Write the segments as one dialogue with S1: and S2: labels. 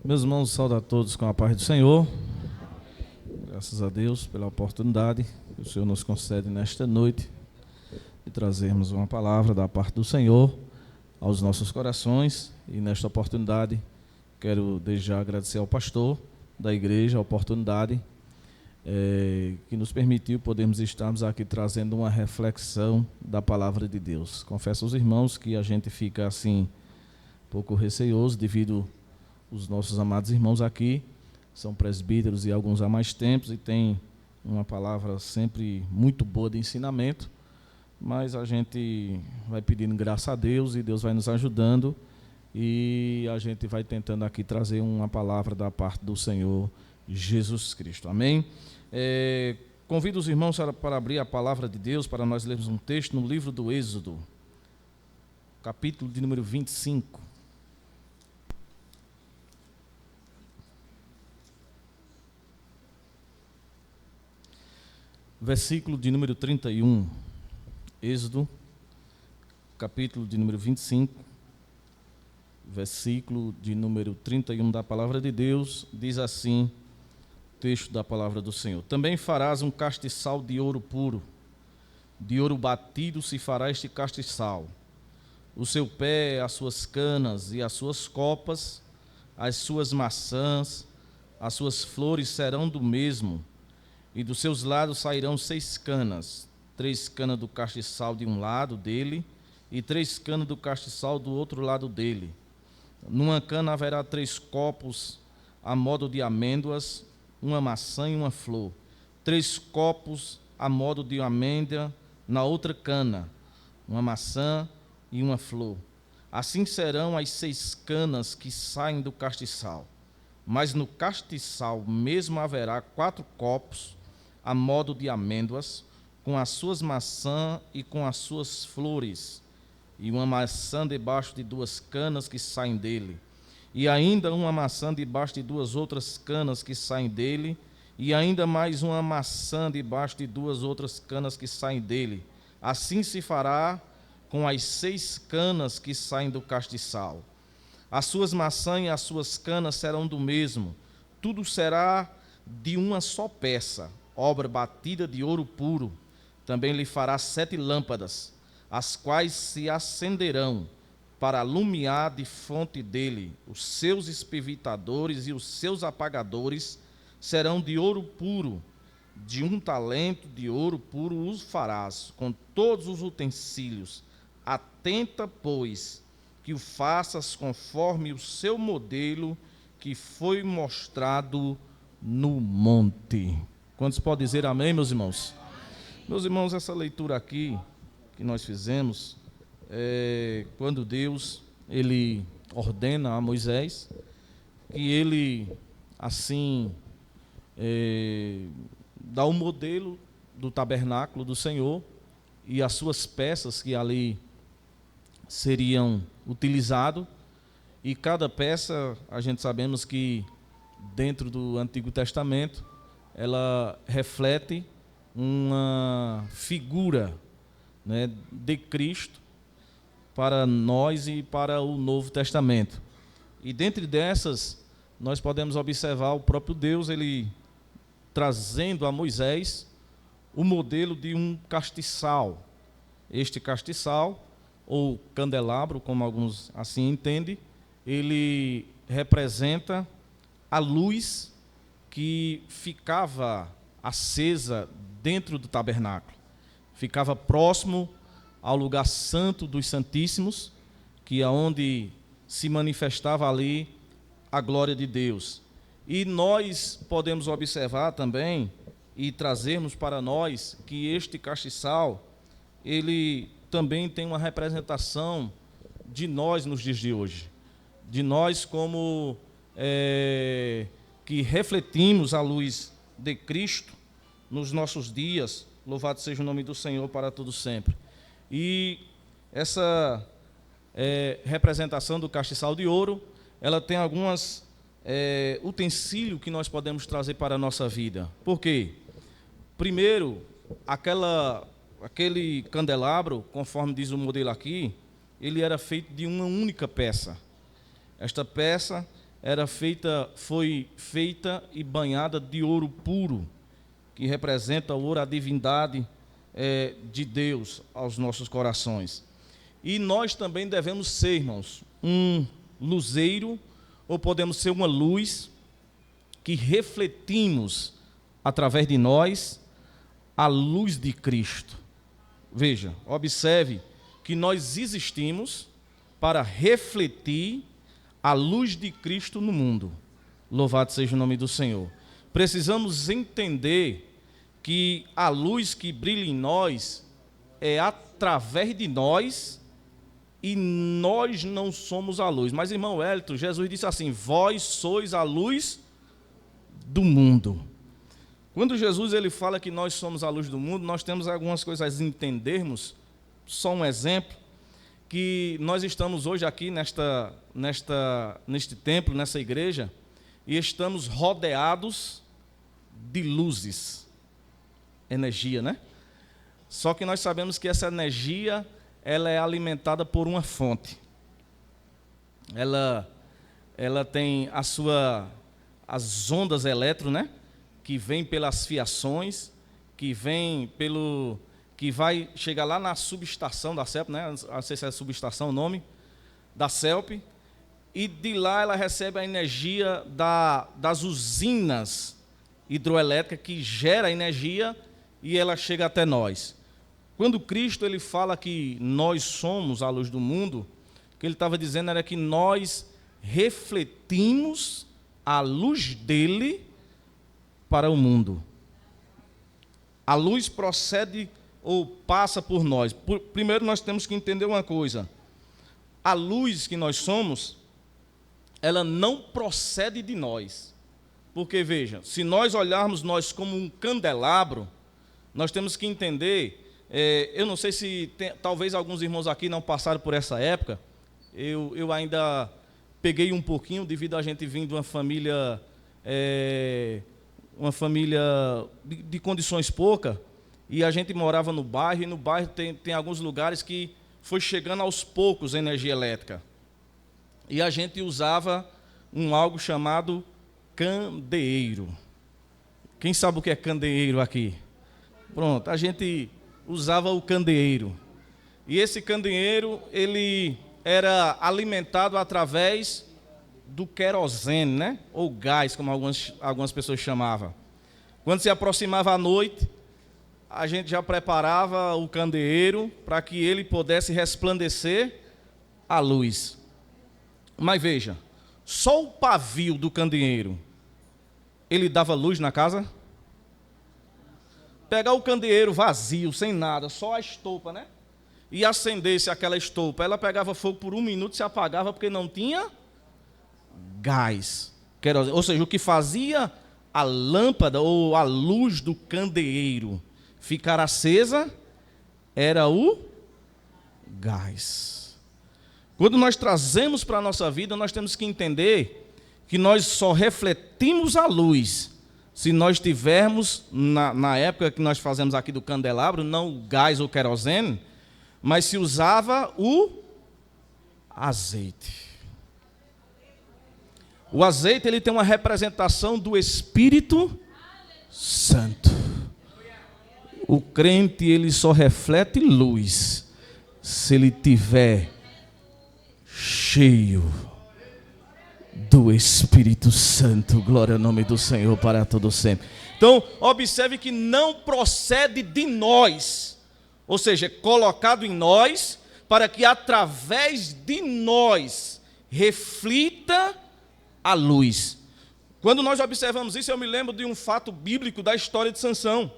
S1: Meus irmãos, saúdo a todos com a paz do Senhor. Graças a Deus pela oportunidade que o Senhor nos concede nesta noite de trazermos uma palavra da parte do Senhor aos nossos corações. E nesta oportunidade quero desde já agradecer ao pastor da igreja a oportunidade que nos permitiu podermos estarmos aqui trazendo uma reflexão da palavra de Deus. Confesso aos irmãos que a gente fica assim um pouco receoso devido os nossos amados irmãos aqui são presbíteros e alguns há mais tempos e tem uma palavra sempre muito boa de ensinamento, mas a gente vai pedindo graça a Deus e Deus vai nos ajudando e a gente vai tentando aqui trazer uma palavra da parte do Senhor Jesus Cristo. Amém? Convido os irmãos para abrir a palavra de Deus, para nós lermos um texto no livro do Êxodo, capítulo de número 25. Versículo de número 31, Êxodo, capítulo de número 25, versículo de número 31 da palavra de Deus, diz assim, texto da palavra do Senhor: Também farás um castiçal de ouro puro, de ouro batido se fará este castiçal. O seu pé, as suas canas e as suas copas, as suas maçãs, as suas flores serão do mesmo, e dos seus lados sairão 6 canas, 3 canas do castiçal de um lado dele, e 3 canas do castiçal do outro lado dele. Numa cana haverá 3 copos a modo de amêndoas, uma maçã e uma flor. 3 copos a modo de amêndoa na outra cana, uma maçã e uma flor. Assim serão as 6 canas que saem do castiçal. Mas no castiçal mesmo haverá 4 copos a modo de amêndoas, com as suas maçãs e com as suas flores, e uma maçã debaixo de 2 canas que saem dele, e ainda uma maçã debaixo de 2 outras canas que saem dele, e ainda mais uma maçã debaixo de 2 outras canas que saem dele. Assim se fará com as 6 canas que saem do castiçal. As suas maçãs e as suas canas serão do mesmo, tudo será de uma só peça, obra batida de ouro puro. Também lhe fará 7 lâmpadas, as quais se acenderão para alumiar de fonte dele. Os seus espevitadores e os seus apagadores serão de ouro puro. De 1 talento de ouro puro os farás, com todos os utensílios. Atenta, pois, que o faças conforme o seu modelo que foi mostrado no monte. Quantos podem dizer amém, meus irmãos? Meus irmãos, essa leitura aqui que nós fizemos é quando Deus ele ordena a Moisés que ele assim dá o modelo do tabernáculo do Senhor e as suas peças que ali seriam utilizadas, e cada peça a gente sabemos que dentro do Antigo Testamento ela reflete uma figura, né, de Cristo para nós e para o Novo Testamento. E dentre dessas, nós podemos observar o próprio Deus, ele trazendo a Moisés o modelo de um castiçal. Este castiçal, ou candelabro, como alguns assim entendem, ele representa a luz que ficava acesa dentro do tabernáculo, ficava próximo ao lugar santo dos santíssimos, que é onde se manifestava ali a glória de Deus. E nós podemos observar também e trazermos para nós que este castiçal, ele também tem uma representação de nós nos dias de hoje, de nós como que refletimos a luz de Cristo nos nossos dias. Louvado seja o nome do Senhor para todo sempre. E essa representação do castiçal de ouro, ela tem algumas utensílios que nós podemos trazer para a nossa vida. Por quê? Primeiro, aquele candelabro, conforme diz o modelo aqui, ele era feito de uma única peça. Esta peça foi feita e banhada de ouro puro, que representa o ouro, a divindade de Deus aos nossos corações. E nós também devemos ser, irmãos, um luzeiro, ou podemos ser uma luz que refletimos através de nós a luz de Cristo. Veja, observe que nós existimos para refletir a luz de Cristo no mundo. Louvado seja o nome do Senhor. Precisamos entender que a luz que brilha em nós é através de nós e nós não somos a luz. Mas, irmão Hélito, Jesus disse assim: vós sois a luz do mundo. Quando Jesus ele fala que nós somos a luz do mundo, nós temos algumas coisas a entendermos. Só um exemplo, que nós estamos hoje aqui neste templo, nessa igreja, e estamos rodeados de luzes, energia, né? Só que nós sabemos que essa energia, ela é alimentada por uma fonte. Ela tem as ondas elétricas, né? Que vem pelas fiações, que vai chegar lá na subestação da CELP, né? Não sei se é subestação o nome, da CELP, e de lá ela recebe a energia das usinas hidroelétricas que gera energia e ela chega até nós. Quando Cristo ele fala que nós somos a luz do mundo, o que ele estava dizendo era que nós refletimos a luz dele para o mundo. A luz procede ou passa por nós. Primeiro nós temos que entender uma coisa: a luz que nós somos, ela não procede de nós. Porque, veja, se nós olharmos nós como um candelabro, nós temos que entender, eu não sei se talvez alguns irmãos aqui não passaram por essa época, eu ainda peguei um pouquinho, devido a gente vir de uma família de condições poucas, e a gente morava no bairro, e no bairro tem alguns lugares que foi chegando aos poucos a energia elétrica. E a gente usava algo chamado candeeiro. Quem sabe o que é candeeiro aqui? Pronto, a gente usava o candeeiro. E esse candeeiro, ele era alimentado através do querosene, né? Ou gás, como algumas pessoas chamavam. Quando se aproximava a noite, a gente já preparava o candeeiro para que ele pudesse resplandecer a luz. Mas veja, só o pavio do candeeiro, ele dava luz na casa? Pegar o candeeiro vazio, sem nada, só a estopa, né? E acendesse aquela estopa, ela pegava fogo por 1 minuto e se apagava porque não tinha gás. Ou seja, o que fazia a lâmpada ou a luz do candeeiro ficar acesa era o gás. Quando nós trazemos para a nossa vida, nós temos que entender que nós só refletimos a luz se nós tivermos, na época que nós fazemos aqui do candelabro, não o gás ou querosene, mas se usava o azeite. O azeite ele tem uma representação do Espírito Santo. O crente ele só reflete luz se ele tiver cheio do Espírito Santo. Glória ao nome do Senhor para todo sempre. Então, observe que não procede de nós, ou seja, é colocado em nós para que através de nós reflita a luz. Quando nós observamos isso, eu me lembro de um fato bíblico da história de Sansão.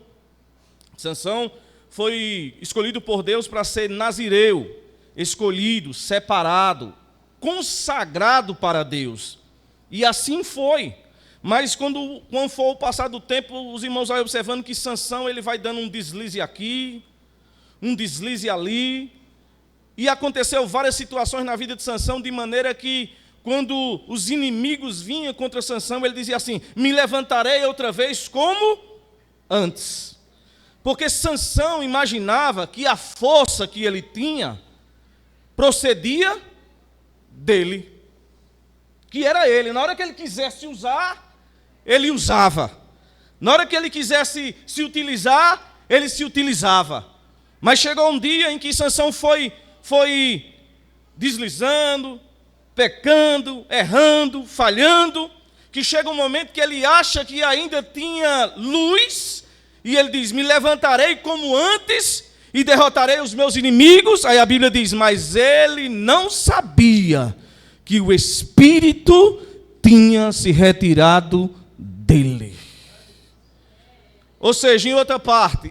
S1: Sansão foi escolhido por Deus para ser nazireu, escolhido, separado, consagrado para Deus. E assim foi. Mas quando for o passar do tempo, os irmãos vão observando que Sansão ele vai dando um deslize aqui, um deslize ali. E aconteceu várias situações na vida de Sansão, de maneira que quando os inimigos vinham contra Sansão, ele dizia assim: me levantarei outra vez como antes. Porque Sansão imaginava que a força que ele tinha procedia dele, que era ele. Na hora que ele quisesse usar, ele usava. Na hora que ele quisesse se utilizar, ele se utilizava. Mas chegou um dia em que Sansão foi deslizando, pecando, errando, falhando, que chega um momento que ele acha que ainda tinha luz, e ele diz: me levantarei como antes e derrotarei os meus inimigos. Aí a Bíblia diz: mas ele não sabia que o Espírito tinha se retirado dele. Ou seja, em outra parte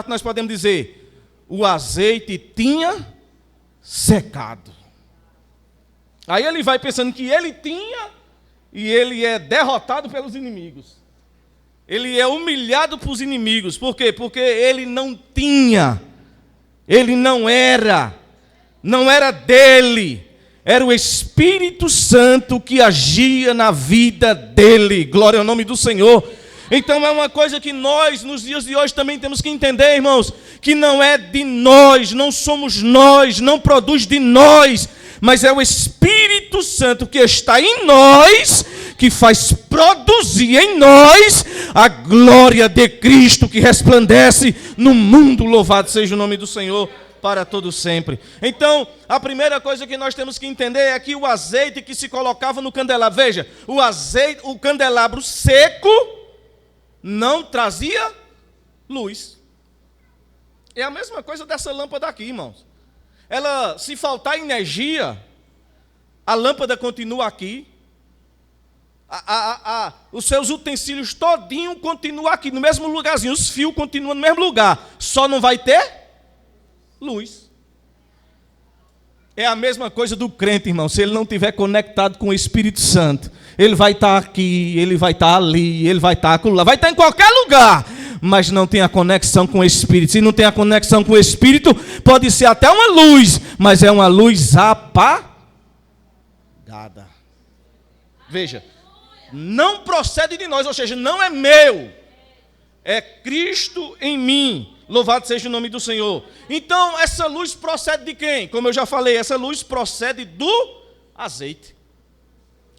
S1: nós podemos dizer: o azeite tinha secado. Aí ele vai pensando que ele tinha, e ele é derrotado pelos inimigos. Ele é humilhado pelos inimigos. Por quê? Porque ele não tinha, ele não era dele. Era o Espírito Santo que agia na vida dele. Glória ao nome do Senhor. Então é uma coisa que nós, nos dias de hoje, também temos que entender, irmãos, que não é de nós, não somos nós, não produz de nós, mas é o Espírito Santo que está em nós, que faz produzir em nós a glória de Cristo que resplandece no mundo. Louvado seja o nome do Senhor para todo sempre. Então, a primeira coisa que nós temos que entender é que o azeite que se colocava no candelabro, veja, o candelabro seco não trazia luz. É a mesma coisa dessa lâmpada aqui, irmãos. Ela, se faltar energia, a lâmpada continua aqui. Os seus utensílios todinho continuam aqui, no mesmo lugarzinho. Os fios continuam no mesmo lugar. Só não vai ter luz. É a mesma coisa do crente, irmão. Se ele não estiver conectado com o Espírito Santo, ele vai estar aqui, ele vai estar ali, ele vai estar lá, vai estar em qualquer lugar, mas não tem a conexão com o Espírito. Se não tem a conexão com o Espírito, pode ser até uma luz, mas é uma luz apagada. Veja, não procede de nós, ou seja, não é meu, é Cristo em mim. Louvado seja o nome do Senhor. Então, essa luz procede de quem? Como eu já falei, essa luz procede do azeite.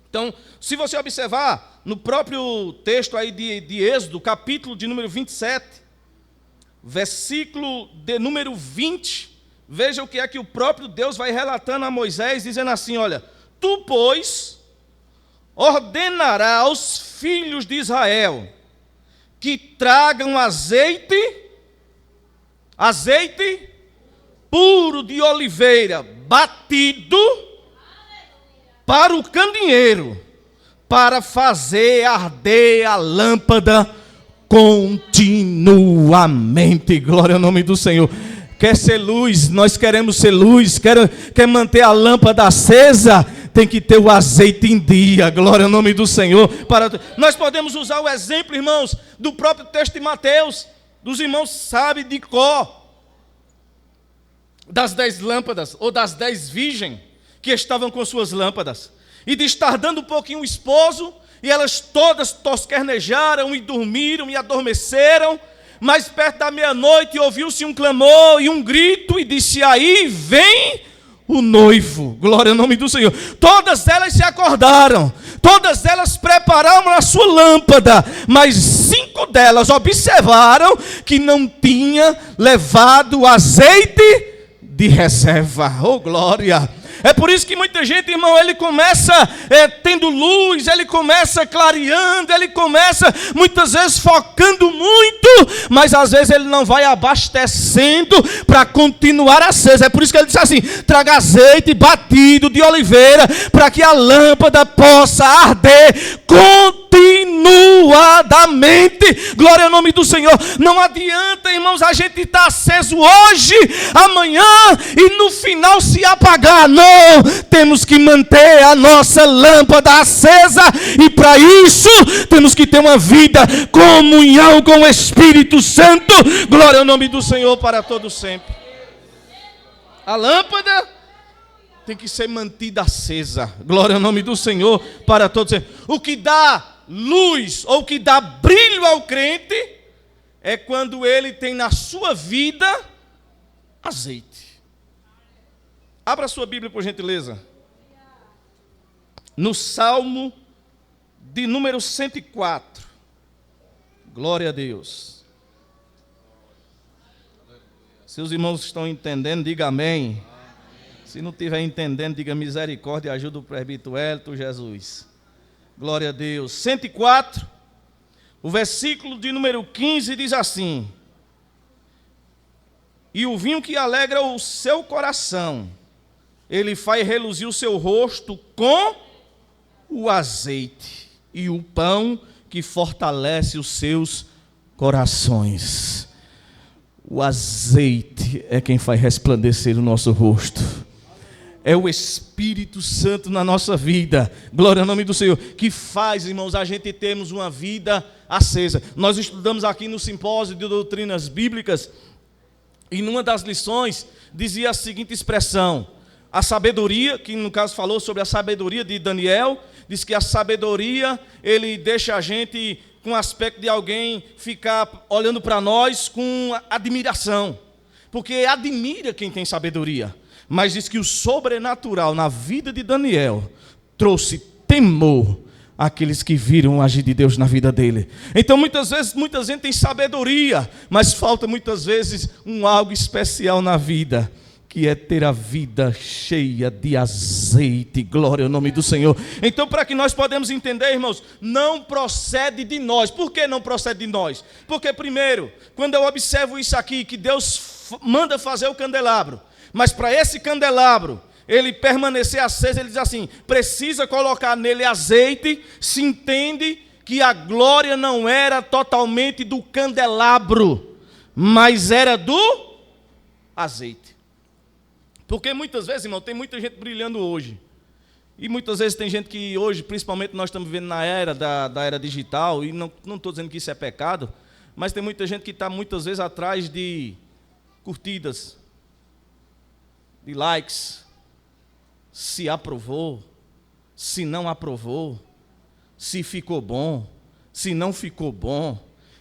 S1: Então, se você observar, no próprio texto aí de Êxodo, capítulo de número 27, versículo de número 20, veja o que é que o próprio Deus vai relatando a Moisés, dizendo assim: olha, tu, pois, ordenarás aos filhos de Israel que tragam azeite puro de oliveira, batido, para o candeeiro, para fazer arder a lâmpada continuamente. Glória ao nome do Senhor. Quer ser luz? Nós queremos ser luz. Quer manter a lâmpada acesa? Tem que ter o azeite em dia. Glória ao nome do Senhor. Nós podemos usar o exemplo, irmãos, do próprio texto de Mateus. Dos irmãos sabem de cor das 10 lâmpadas, ou das 10 virgens que estavam com suas lâmpadas, e de estar dando um pouquinho o esposo, e elas todas tosquernejaram e dormiram e adormeceram, mas perto da meia-noite ouviu-se um clamor e um grito, e disse: aí vem o noivo. Glória ao nome do Senhor. Todas elas se acordaram, todas elas prepararam a sua lâmpada, mas 5 delas observaram que não tinha levado azeite de reserva. Oh, glória! É por isso que muita gente, irmão, ele começa tendo luz, ele começa clareando, ele começa muitas vezes focando muito, mas às vezes ele não vai abastecendo para continuar acesa. É por isso que ele diz assim: traga azeite batido de oliveira, para que a lâmpada possa arder continuadamente. Glória ao nome do Senhor. Não adianta, irmãos, a gente estar aceso hoje, amanhã e no final se apagar. Não, temos que manter a nossa lâmpada acesa, e para isso temos que ter uma vida, comunhão com o Espírito Santo. Glória ao nome do Senhor para todo sempre. A lâmpada tem que ser mantida acesa. Glória ao nome do Senhor para todos sempre. O que dá luz, ou o que dá brilho ao crente, é quando ele tem na sua vida azeite. Abra sua Bíblia, por gentileza. no Salmo de número 104. Glória a Deus. Se os irmãos estão entendendo, diga amém. Se não estiver entendendo, diga misericórdia, ajuda o presbítero Hélito, Jesus. Glória a Deus. 104, o versículo de número 15 diz assim: e o vinho que alegra o seu coração, ele faz reluzir o seu rosto com o azeite, e o pão que fortalece os seus corações. O azeite é quem faz resplandecer o nosso rosto. É o Espírito Santo na nossa vida, glória ao nome do Senhor, que faz, irmãos, a gente termos uma vida acesa. Nós estudamos aqui no simpósio de doutrinas bíblicas, e numa das lições dizia a seguinte expressão: a sabedoria, que no caso falou sobre a sabedoria de Daniel, diz que a sabedoria, ele deixa a gente com o aspecto de alguém ficar olhando para nós com admiração, porque admira quem tem sabedoria. Mas diz que o sobrenatural na vida de Daniel trouxe temor àqueles que viram o agir de Deus na vida dele. Então muitas vezes, muita gente tem sabedoria, mas falta muitas vezes algo especial na vida, que é ter a vida cheia de azeite, glória ao nome do Senhor. Então, para que nós podemos entender, irmãos, não procede de nós. Por que não procede de nós? Porque primeiro, quando eu observo isso aqui, que Deus manda fazer o candelabro, mas para esse candelabro ele permanecer aceso, ele diz assim: precisa colocar nele azeite. Se entende que a glória não era totalmente do candelabro, mas era do azeite. Porque muitas vezes, irmão, tem muita gente brilhando hoje. E muitas vezes tem gente que hoje, principalmente nós estamos vivendo na era da era digital, e não estou dizendo que isso é pecado, mas tem muita gente que está muitas vezes atrás de curtidas, de likes, se aprovou, se não aprovou, se ficou bom, se não ficou bom.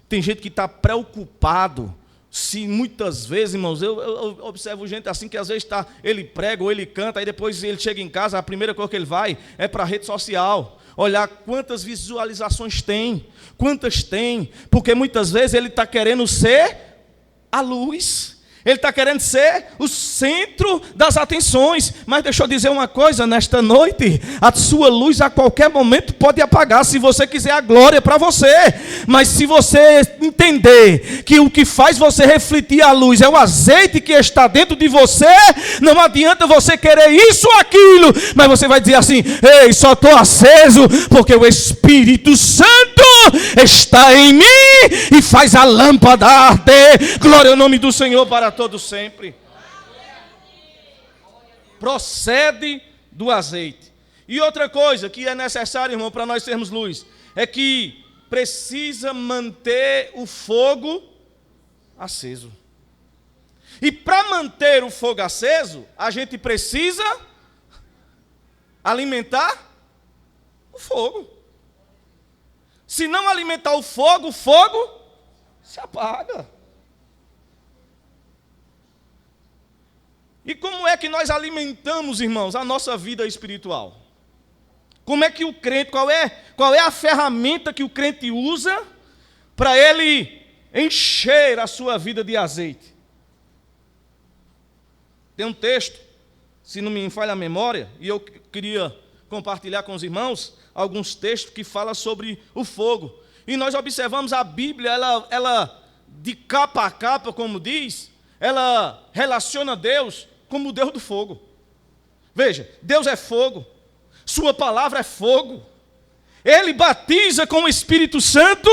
S1: Tem gente que está preocupado. Se muitas vezes, irmãos, eu observo gente assim que às vezes ele prega ou ele canta, aí depois ele chega em casa, a primeira coisa que ele vai é para a rede social, olhar quantas visualizações tem, quantas tem, porque muitas vezes ele está querendo ser a luz. Ele está querendo ser o centro das atenções. Mas deixa eu dizer uma coisa, nesta noite, a sua luz a qualquer momento pode apagar, se você quiser a glória para você. Mas se você entender que o que faz você refletir a luz é o azeite que está dentro de você, não adianta você querer isso ou aquilo, mas você vai dizer assim: ei, só estou aceso porque o Espírito Santo está em mim e faz a lâmpada arder. Glória ao nome do Senhor para todos sempre. Procede do azeite. E outra coisa que é necessário, irmão, para nós sermos luz, é que precisa manter o fogo aceso. E para manter o fogo aceso, a gente precisa alimentar o fogo. Se não alimentar o fogo se apaga. E como é que nós alimentamos, irmãos, a nossa vida espiritual? Como é que o crente, qual é a ferramenta que o crente usa para ele encher a sua vida de azeite? Tem um texto, se não me falha a memória, e eu queria compartilhar com os irmãos alguns textos que falam sobre o fogo. E nós observamos a Bíblia, ela de capa a capa, como diz, ela relaciona Deus como o Deus do fogo. Veja, Deus é fogo, sua palavra é fogo, ele batiza com o Espírito Santo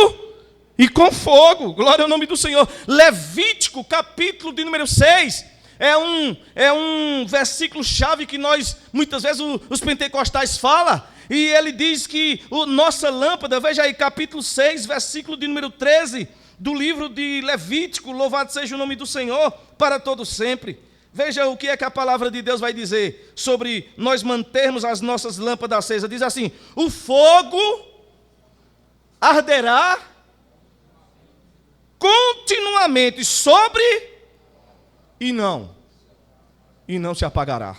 S1: e com fogo, glória ao nome do Senhor. Levítico, capítulo de número 6, é um versículo-chave que nós, muitas vezes, os pentecostais falam, e ele diz que nossa lâmpada, veja aí, capítulo 6, versículo de número 13, do livro de Levítico, louvado seja o nome do Senhor, para todo sempre. Veja o que é que a palavra de Deus vai dizer sobre nós mantermos as nossas lâmpadas acesas. Diz assim: o fogo arderá continuamente sobre e não se apagará.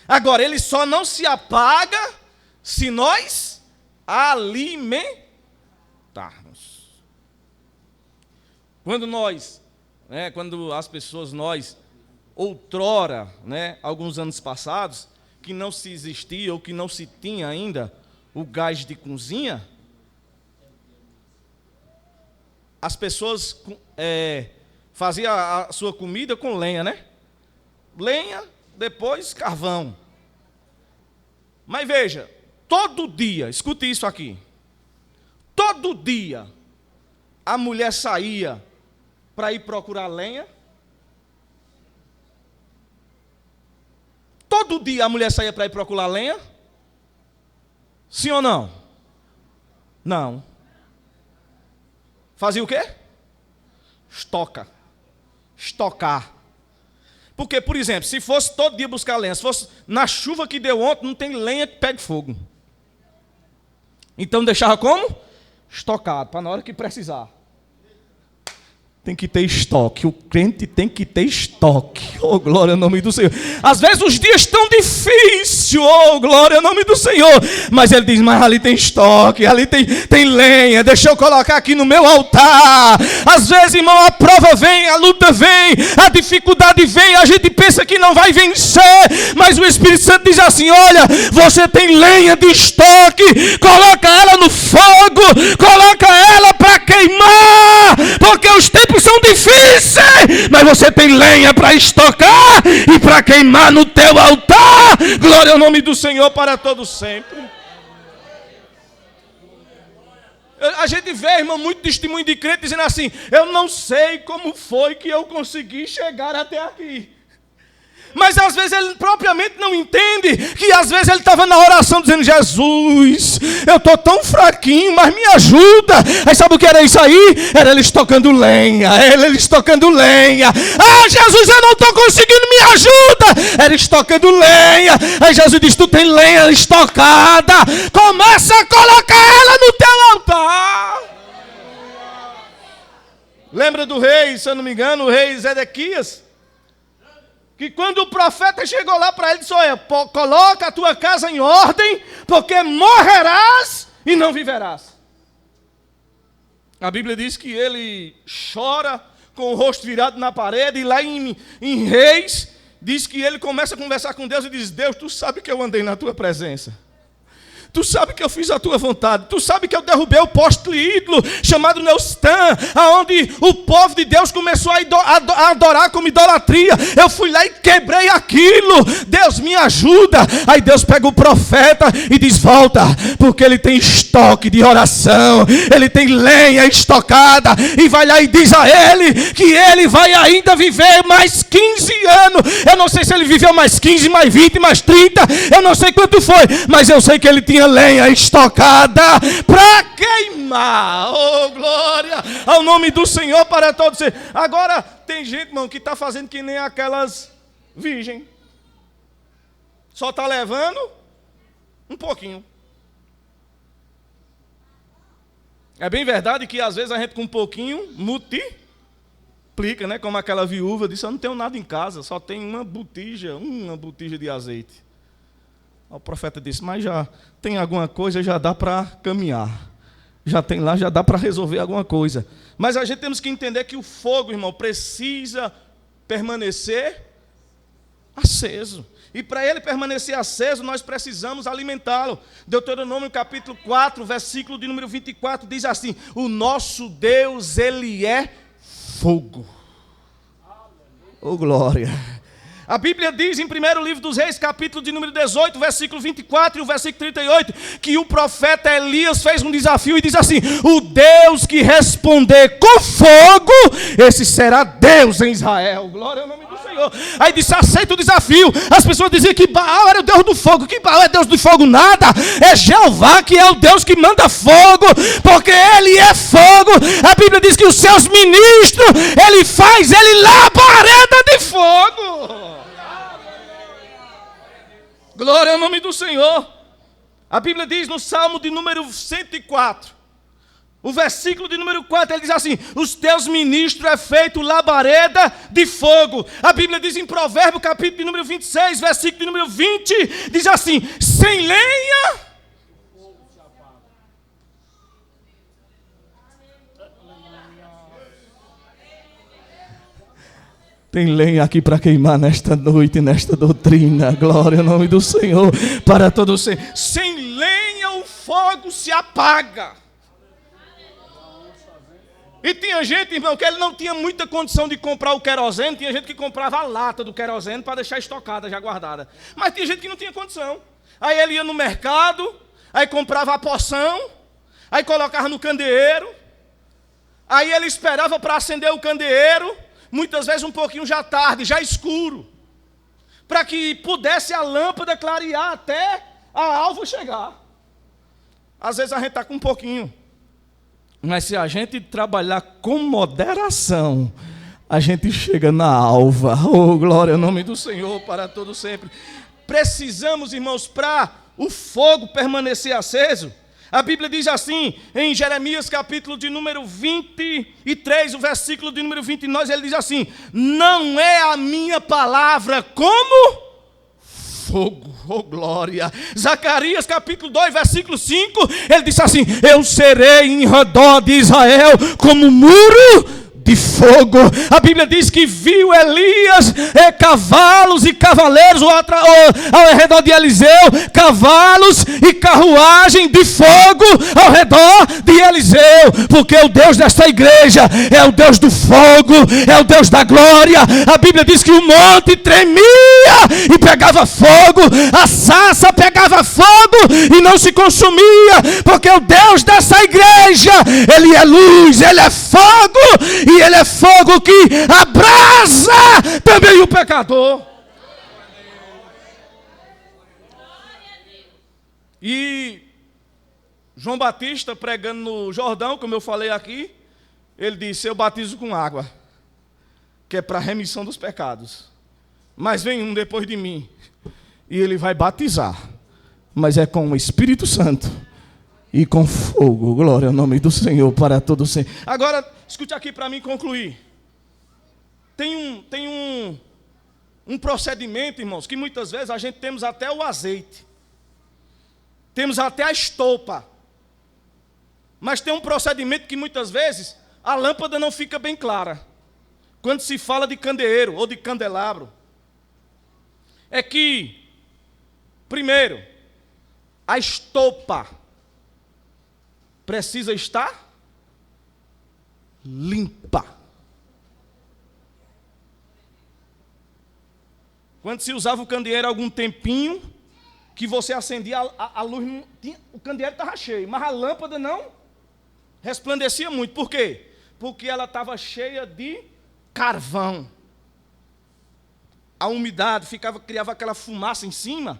S1: Agora, ele só não se apaga se nós alimentarmos. Quando as pessoas, outrora, alguns anos passados, que não se existia ou que não se tinha ainda o gás de cozinha, as pessoas faziam a sua comida com lenha, Lenha, depois carvão. Mas veja, todo dia, escute isso aqui, todo dia a mulher saía para ir procurar lenha. Todo dia a mulher saía para ir procurar lenha? Sim ou não? Não. Fazia o quê? Estocar. Porque, por exemplo, se fosse todo dia buscar lenha, se fosse na chuva que deu ontem, não tem lenha que pegue fogo. Então deixava como? Estocado, para na hora que precisar. Tem que ter estoque, o crente tem que ter estoque. Oh, glória ao nome do Senhor. Às vezes os dias estão difíceis, oh, glória ao nome do Senhor. Mas ele diz, mas ali tem estoque, ali tem lenha, deixa eu colocar aqui no meu altar. Às vezes, irmão, a prova vem, a luta vem, a dificuldade vem, a gente pensa que não vai vencer, mas o Espírito Santo diz assim, olha, você tem lenha de estoque, coloca ela no fogo, coloca ela para queimar, porque os tempos são difíceis, mas você tem lenha para estocar e para queimar no teu altar. Glória ao nome do Senhor para todo sempre. A gente vê, irmão, muito testemunho de crente dizendo assim, eu não sei como foi que eu consegui chegar até aqui. Mas às vezes ele propriamente não entende que às vezes ele estava na oração dizendo, Jesus, eu estou tão fraquinho, mas me ajuda. Aí sabe o que era isso aí? Era ele estocando lenha, Ah, Jesus, eu não estou conseguindo, me ajuda. Era estocando lenha. Aí Jesus diz, tu tem lenha estocada, começa a colocar ela no teu altar. Lembra do rei, se eu não me engano, o rei Zedequias? Que quando o profeta chegou lá para ele, disse, olha, coloca a tua casa em ordem, porque morrerás e não viverás. A Bíblia diz que ele chora com o rosto virado na parede, e lá em Reis, diz que ele começa a conversar com Deus e diz, Deus, tu sabe que eu andei na tua presença. Tu sabe que eu fiz a tua vontade. Tu sabe que eu derrubei o poste ídolo chamado Neustã, aonde o povo de Deus começou a adorar como idolatria. Eu fui lá e quebrei aquilo. Deus me ajuda. Aí Deus pega o profeta e diz, volta, porque ele tem estoque de oração, ele tem lenha estocada, e vai lá e diz a ele que ele vai ainda viver mais 15 anos. Eu não sei se ele viveu mais 15, mais 20, mais 30, eu não sei quanto foi, mas eu sei que ele tinha lenha estocada para queimar. Oh, glória ao nome do Senhor para todos. Agora tem gente, irmão, que está fazendo que nem aquelas virgens, só está levando um pouquinho. É bem verdade que às vezes a gente com um pouquinho multiplica, como aquela viúva disse, eu não tenho nada em casa, só tem uma botija de azeite. O profeta disse, mas já tem alguma coisa, já dá para caminhar. Já tem lá, já dá para resolver alguma coisa. Mas a gente temos que entender que o fogo, irmão, precisa permanecer aceso. E para ele permanecer aceso, nós precisamos alimentá-lo. Deuteronômio capítulo 4, versículo de número 24, diz assim, o nosso Deus, ele é fogo. Oh, glória! A Bíblia diz em 1º livro dos Reis, capítulo de número 18, versículo 24 e o versículo 38, que o profeta Elias fez um desafio e diz assim, o Deus que responder com fogo, esse será Deus em Israel. Glória ao nome do Senhor. Aí disse, aceita o desafio. As pessoas diziam que Baal era o Deus do fogo. Que Baal é Deus do fogo? Nada. É Jeová que é o Deus que manda fogo, porque ele é fogo. A Bíblia diz que os seus ministros, ele labareda de fogo. Glória ao nome do Senhor. A Bíblia diz no Salmo de número 104, o versículo de número 4, ele diz assim, os teus ministros é feito labareda de fogo. A Bíblia diz em Provérbio, capítulo de número 26, versículo de número 20, diz assim, sem lenha Tem lenha aqui para queimar nesta noite, nesta doutrina. Glória ao nome do Senhor para todos sempre. Sem lenha o fogo se apaga. E tinha gente, irmão, que ele não tinha muita condição de comprar o querosene. Tinha gente que comprava a lata do querosene para deixar estocada, já guardada. Mas tinha gente que não tinha condição. Aí ele ia no mercado, aí comprava a poção, aí colocava no candeeiro. Aí ele esperava para acender o candeeiro, muitas vezes um pouquinho já tarde, já escuro, para que pudesse a lâmpada clarear até a alva chegar. Às vezes a gente está com um pouquinho, mas se a gente trabalhar com moderação, a gente chega na alva. Oh, glória ao nome do Senhor para todo sempre. Precisamos, irmãos, para o fogo permanecer aceso. A Bíblia diz assim, em Jeremias capítulo de número 23, o versículo de número 29, ele diz assim: não é a minha palavra como fogo, oh glória. Zacarias capítulo 2, versículo 5, ele diz assim: eu serei em redor de Israel como muro de fogo. A Bíblia diz que viu Elias cavalos e cavaleiros ao redor de Eliseu, cavalos e carruagem de fogo ao redor de Eliseu, porque o Deus desta igreja é o Deus do fogo, é o Deus da glória. A Bíblia diz que o monte tremia e pegava fogo, a sarça pegava fogo e não se consumia, porque o Deus dessa igreja, Ele é luz, Ele é fogo, e Ele é fogo que abrasa também o pecador. E João Batista, pregando no Jordão, como eu falei aqui, ele disse: eu batizo com água, que é para a remissão dos pecados. Mas vem um depois de mim, e ele vai batizar, mas é com o Espírito Santo e com fogo. Glória ao nome do Senhor para todos sempre. Agora, escute aqui para mim concluir. Tem um procedimento, irmãos, que muitas vezes a gente temos até o azeite, temos até a estopa, mas tem um procedimento que muitas vezes a lâmpada não fica bem clara. Quando se fala de candeeiro ou de candelabro, é que, primeiro, a estopa precisa estar limpa. Quando se usava o candeeiro algum tempinho, que você acendia a luz, o candeeiro estava cheio, mas a lâmpada não resplandecia muito. Por quê? Porque ela estava cheia de carvão. A umidade criava aquela fumaça em cima,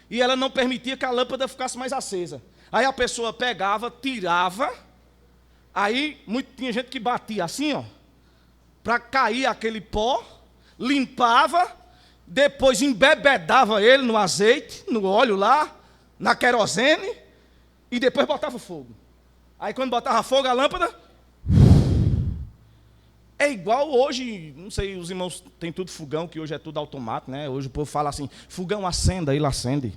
S1: e ela não permitia que a lâmpada ficasse mais acesa. Aí a pessoa pegava, tirava, aí tinha gente que batia assim, ó, para cair aquele pó, limpava, depois embebedava ele no azeite, no óleo lá, na querosene, e depois botava fogo. Aí quando botava fogo, a lâmpada... É igual hoje, não sei, os irmãos têm tudo fogão, que hoje é tudo automático, né? Hoje o povo fala assim: fogão acenda, ele acende.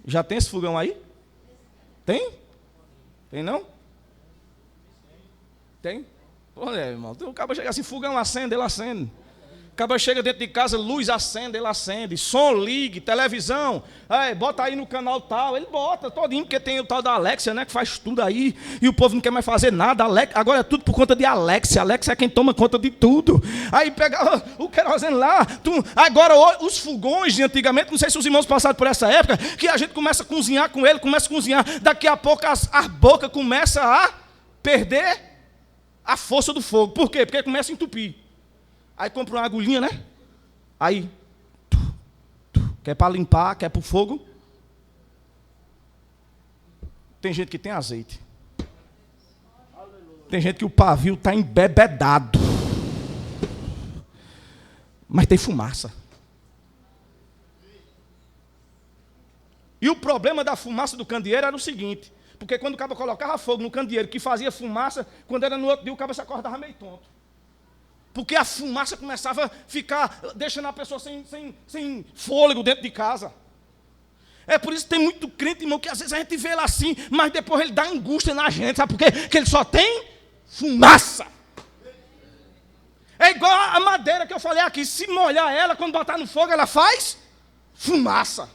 S1: Já tem esse fogão aí? Tem? Tem não? Tem? Olha, irmão, então o cara chega assim: fogão acende, ele acende. O cara chega dentro de casa, luz acende, ele acende. Som ligue, televisão, bota aí no canal tal, ele bota todinho, porque tem o tal da Alexia, né, que faz tudo aí, e o povo não quer mais fazer nada. Agora é tudo por conta de Alexia. Alexia é quem toma conta de tudo. Aí pegava o querosene lá. Agora os fogões de antigamente, não sei se os irmãos passaram por essa época, que a gente começa a cozinhar com ele, começa a cozinhar, daqui a pouco a boca começa a perder a força do fogo. Por quê? Porque começa a entupir. Aí compra uma agulhinha, né? Aí, quer para limpar, quer para o fogo. Tem gente que tem azeite. Tem gente que o pavio está embebedado. Mas tem fumaça. E o problema da fumaça do candeeiro era o seguinte: porque quando o cabo colocava fogo no candeeiro, que fazia fumaça, quando era no outro dia, o cabo se acordava meio tonto. Porque a fumaça começava a ficar, deixando a pessoa sem fôlego dentro de casa. É por isso que tem muito crente, irmão, que às vezes a gente vê ele assim, mas depois ele dá angústia na gente. Sabe por quê? Porque ele só tem fumaça. É igual a madeira que eu falei aqui. Se molhar ela, quando botar no fogo, ela faz fumaça.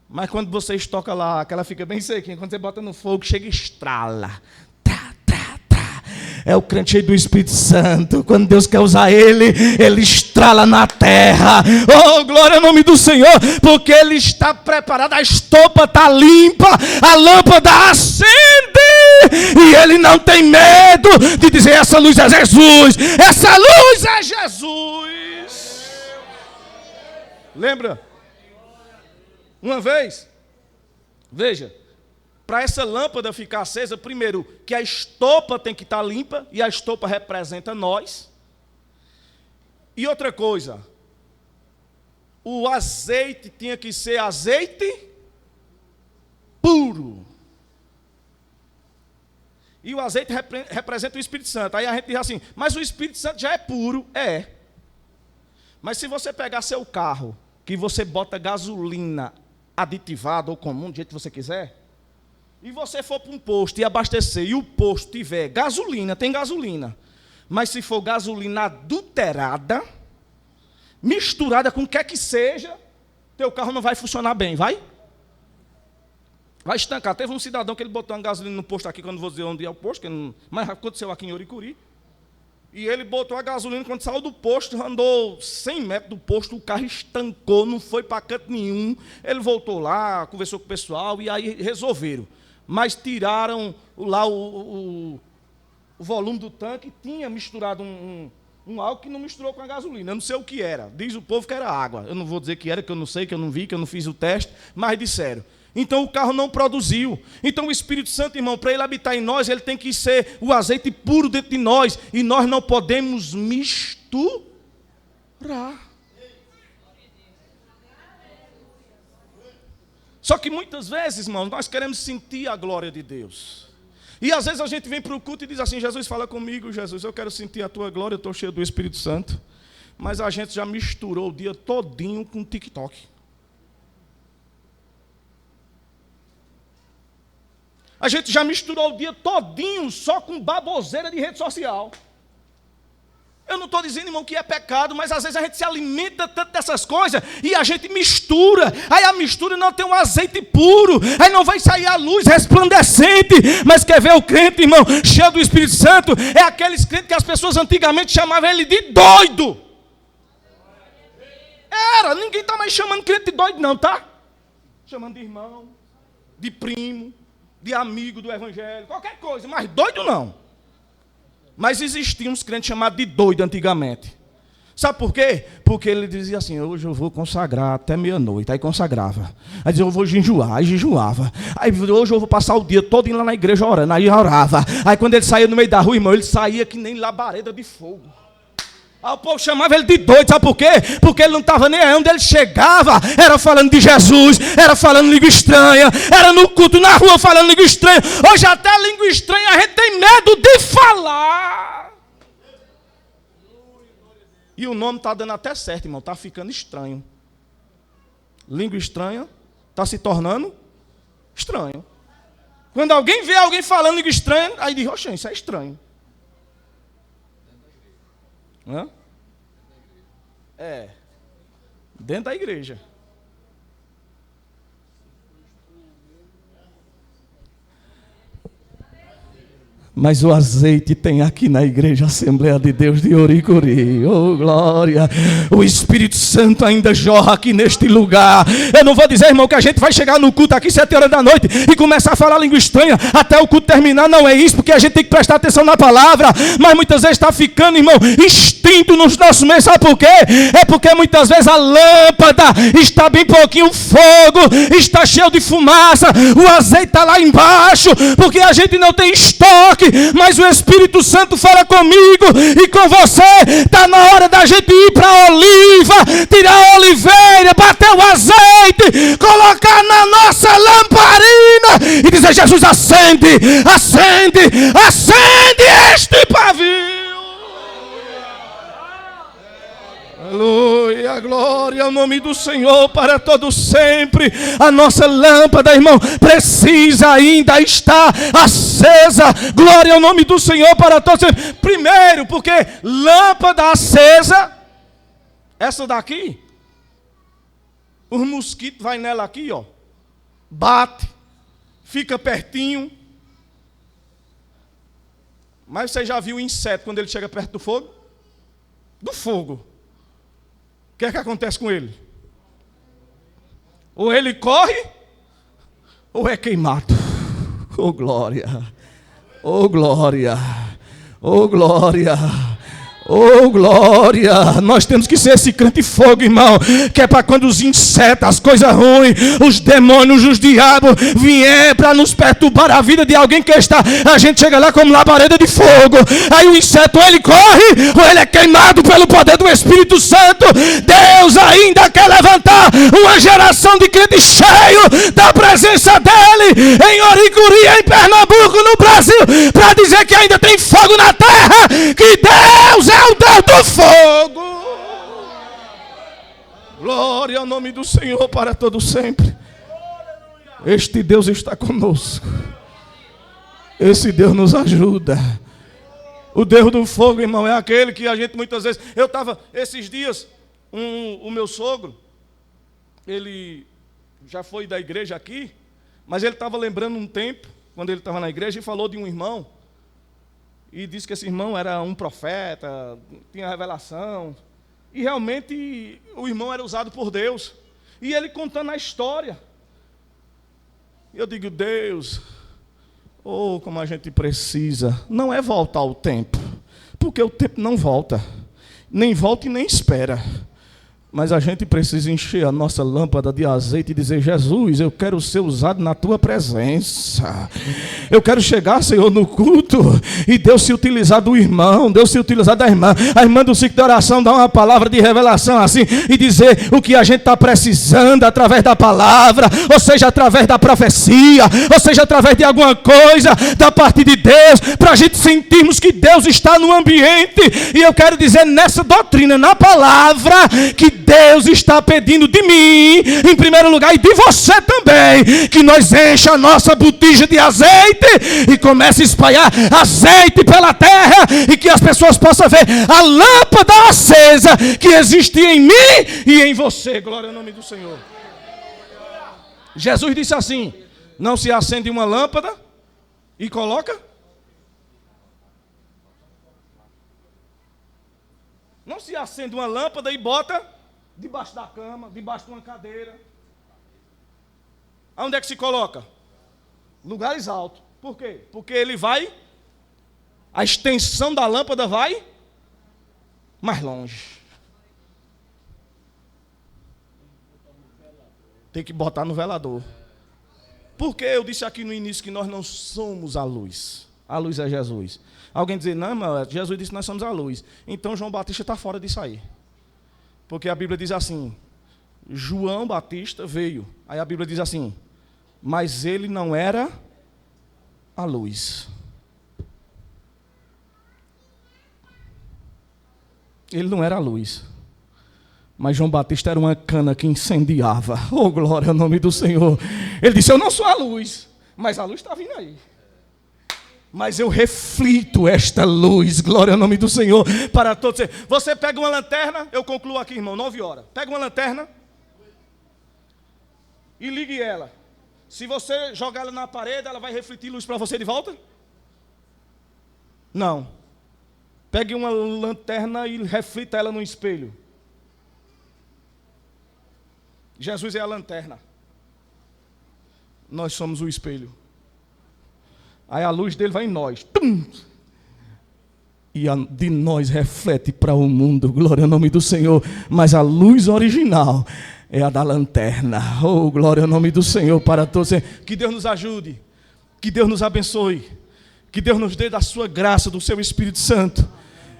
S1: Mas quando você estoca lá, que ela fica bem sequinha, quando você bota no fogo, chega e estrala. É o crente cheio do Espírito Santo. Quando Deus quer usar ele, ele estrala na terra. Oh, glória ao nome do Senhor. Porque ele está preparado, a estopa está limpa, a lâmpada acende. E ele não tem medo de dizer: essa luz é Jesus. Essa luz é Jesus. Lembra? Uma vez, veja, para essa lâmpada ficar acesa, primeiro, que a estopa tem que estar limpa, e a estopa representa nós. E outra coisa, o azeite tinha que ser azeite puro. E o azeite representa o Espírito Santo. Aí a gente diz assim: mas o Espírito Santo já é puro. É. Mas se você pegar seu carro, que você bota gasolina aditivada ou comum, do jeito que você quiser, e você for para um posto e abastecer, e o posto tiver gasolina, tem gasolina, mas se for gasolina adulterada, misturada com o que quer que seja, teu carro não vai funcionar bem, vai? Vai estancar. Teve um cidadão que ele botou uma gasolina no posto aqui, quando vou dizer onde é o posto, mas aconteceu aqui em Oricuri, e ele botou a gasolina, quando saiu do posto, andou 100 metros do posto, o carro estancou, não foi para canto nenhum. Ele voltou lá, conversou com o pessoal, e aí resolveram. Mas tiraram lá o volume do tanque, tinha misturado um álcool que não misturou com a gasolina. Eu não sei o que era. Diz o povo que era água. Eu não vou dizer que era, que eu não sei, que eu não vi, que eu não fiz o teste, mas disseram. Então o carro não produziu. Então o Espírito Santo, irmão, para ele habitar em nós, ele tem que ser o azeite puro dentro de nós. E nós não podemos misturar. Só que muitas vezes, irmãos, nós queremos sentir a glória de Deus. E às vezes a gente vem para o culto e diz assim: Jesus, fala comigo, Jesus, eu quero sentir a tua glória, eu estou cheio do Espírito Santo. Mas a gente já misturou o dia todinho com TikTok. A gente já misturou o dia todinho só com baboseira de rede social. Eu não estou dizendo, irmão, que é pecado, mas às vezes a gente se alimenta tanto dessas coisas e a gente mistura. Aí a mistura não tem um azeite puro, aí não vai sair a luz resplandecente. Mas quer ver o crente, irmão, cheio do Espírito Santo? É aqueles crentes que as pessoas antigamente chamavam ele de doido. Era, ninguém está mais chamando crente de doido não, tá? Chamando de irmão, de primo, de amigo do evangelho, qualquer coisa, mas doido não. Mas existiam uns crentes chamados de doido antigamente. Sabe por quê? Porque ele dizia assim: hoje eu vou consagrar até meia-noite. Aí consagrava. Aí dizia: eu vou jejuar. Aí jejuava. Aí hoje eu vou passar o dia todo indo lá na igreja orando. Aí orava. Aí quando ele saía no meio da rua, irmão, ele saía que nem labareda de fogo. Aí o povo chamava ele de doido, sabe por quê? Porque ele não estava nem aí. Onde ele chegava, era falando de Jesus, era falando língua estranha, era no culto, na rua, falando língua estranha. Hoje até a língua estranha a gente tem medo de falar. E o nome está dando até certo, irmão, está ficando estranho. Língua estranha está se tornando estranho. Quando alguém vê alguém falando língua estranha, aí diz: oxe, isso é estranho. Hã? É, dentro da igreja. Mas o azeite tem aqui na igreja Assembleia de Deus de Oricuri. Oh, glória! O Espírito Santo ainda jorra aqui neste lugar. Eu não vou dizer, irmão, que a gente vai chegar no culto aqui 7 horas da noite e começar a falar língua estranha até o culto terminar. Não é isso, porque a gente tem que prestar atenção na palavra. Mas muitas vezes está ficando, irmão, instinto nos nossos meios. Sabe por quê? É porque muitas vezes a lâmpada está bem pouquinho, o fogo está cheio de fumaça, o azeite está lá embaixo, porque a gente não tem estoque. Mas o Espírito Santo fala comigo e com você. Está na hora da gente ir para a oliva, tirar a oliveira, bater o azeite, colocar na nossa lamparina e dizer: Jesus, acende, acende, acende este pavio. Aleluia, glória. Glória ao nome do Senhor para todo sempre. A nossa lâmpada, irmão, precisa ainda estar acesa. Glória ao nome do Senhor para todo sempre. Primeiro, porque lâmpada acesa, essa daqui, os mosquitos vai nela aqui, ó, bate, fica pertinho. Mas você já viu o inseto quando ele chega perto do fogo? Do fogo. O que é que acontece com ele? Ou ele corre, ou é queimado. Oh glória, oh glória, oh glória. Oh glória, nós temos que ser esse crente fogo, irmão, que é para quando os insetos, as coisas ruins, os demônios, os diabos vier para nos perturbar a vida de alguém que está, a gente chega lá como labareda de fogo. Aí o inseto, ou ele corre, ou ele é queimado pelo poder do Espírito Santo. Deus ainda quer levantar uma geração de crentes cheio da presença dele em Oricuri, em Pernambuco, no Brasil, para dizer que ainda tem fogo na terra, que Deus é o Deus do fogo. Glória ao nome do Senhor para todo sempre. Este Deus está conosco. Esse Deus nos ajuda. O Deus do fogo, irmão, é aquele que a gente muitas vezes... Eu estava, esses dias, o meu sogro, ele já foi da igreja aqui, mas ele estava lembrando um tempo, quando ele estava na igreja, e falou de um irmão, e disse que esse irmão era um profeta, tinha revelação. E realmente o irmão era usado por Deus. E ele contando a história. Eu digo, Deus, oh, como a gente precisa. Não é voltar ao tempo. Porque o tempo não volta. Nem volta e nem espera. Mas a gente precisa encher a nossa lâmpada de azeite e dizer, Jesus, eu quero ser usado na tua presença. Eu quero chegar, Senhor, no culto e Deus se utilizar do irmão, Deus se utilizar da irmã. A irmã do ciclo de oração dá uma palavra de revelação assim e dizer o que a gente está precisando através da palavra, ou seja, através da profecia, ou seja, através de alguma coisa da parte de Deus, para a gente sentirmos que Deus está no ambiente. E eu quero dizer nessa doutrina, na palavra, que Deus está pedindo de mim, em primeiro lugar, e de você também, que nós encha a nossa botija de azeite e comece a espalhar azeite pela terra e que as pessoas possam ver a lâmpada acesa que existe em mim e em você. Glória ao nome do Senhor. Jesus disse assim: não se acende uma lâmpada e coloca. Não se acende uma lâmpada e bota debaixo da cama, debaixo de uma cadeira. Aonde é que se coloca? Lugares altos. Por quê? Porque ele vai, a extensão da lâmpada vai mais longe. Tem que botar no velador. Porque eu disse aqui no início que nós não somos a luz. A luz é Jesus. Alguém dizer, não, mas Jesus disse que nós somos a luz. Então João Batista está fora disso aí. Porque a Bíblia diz assim, João Batista veio. Aí a Bíblia diz assim, mas ele não era a luz. Ele não era a luz. Mas João Batista era uma cana que incendiava. Oh, glória ao nome do Senhor. Ele disse, eu não sou a luz, mas a luz está vindo aí. Mas eu reflito esta luz, glória ao nome do Senhor, para todos. Você pega uma lanterna, eu concluo aqui, irmão, 9 horas. Pega uma lanterna e ligue ela. Se você jogar ela na parede, ela vai refletir luz para você de volta? Não. Pegue uma lanterna e reflita ela no espelho. Jesus é a lanterna. Nós somos o espelho. Aí a luz dele vai em nós. Tum! E de nós reflete para o mundo. Glória ao nome do Senhor. Mas a luz original é a da lanterna. Oh, glória ao nome do Senhor para todos. Que Deus nos ajude. Que Deus nos abençoe. Que Deus nos dê da sua graça, do seu Espírito Santo.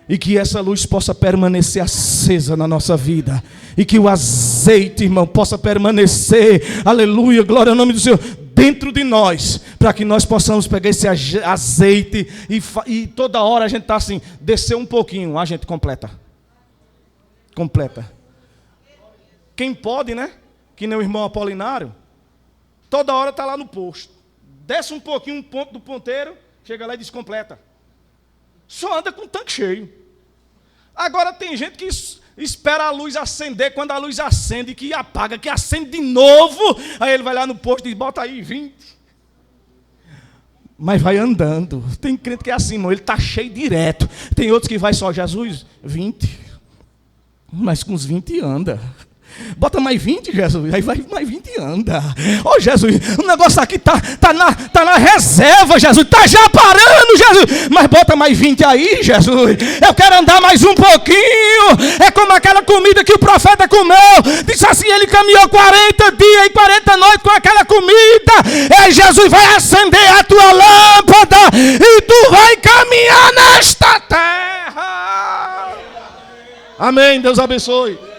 S1: E que essa luz possa permanecer acesa na nossa vida. E que o azeite, irmão, possa permanecer. Aleluia, glória ao nome do Senhor. Dentro de nós, para que nós possamos pegar esse azeite e toda hora a gente está assim, descer um pouquinho, a gente completa. Completa. Quem pode, né? Que nem o irmão Apolinário, toda hora está lá no posto. Desce um pouquinho, um ponto do ponteiro, chega lá e descompleta. Só anda com o tanque cheio. Agora tem gente que espera a luz acender, quando a luz acende, que apaga, que acende de novo. Aí ele vai lá no posto e diz, bota aí 20. Mas vai andando. Tem crente que é assim, irmão, ele está cheio direto. Tem outros que vai só, Jesus, 20. Mas com os 20 anda. Bota mais 20, Jesus. Aí vai mais 20 e anda. Ô, Jesus, o negócio aqui tá na reserva, Jesus. Tá já parando, Jesus. Mas bota mais 20 aí, Jesus. Eu quero andar mais um pouquinho. É como aquela comida que o profeta comeu. Disse assim, ele caminhou 40 dias e 40 noites com aquela comida. E Jesus vai acender a tua lâmpada e tu vai caminhar nesta terra. Amém. Deus abençoe.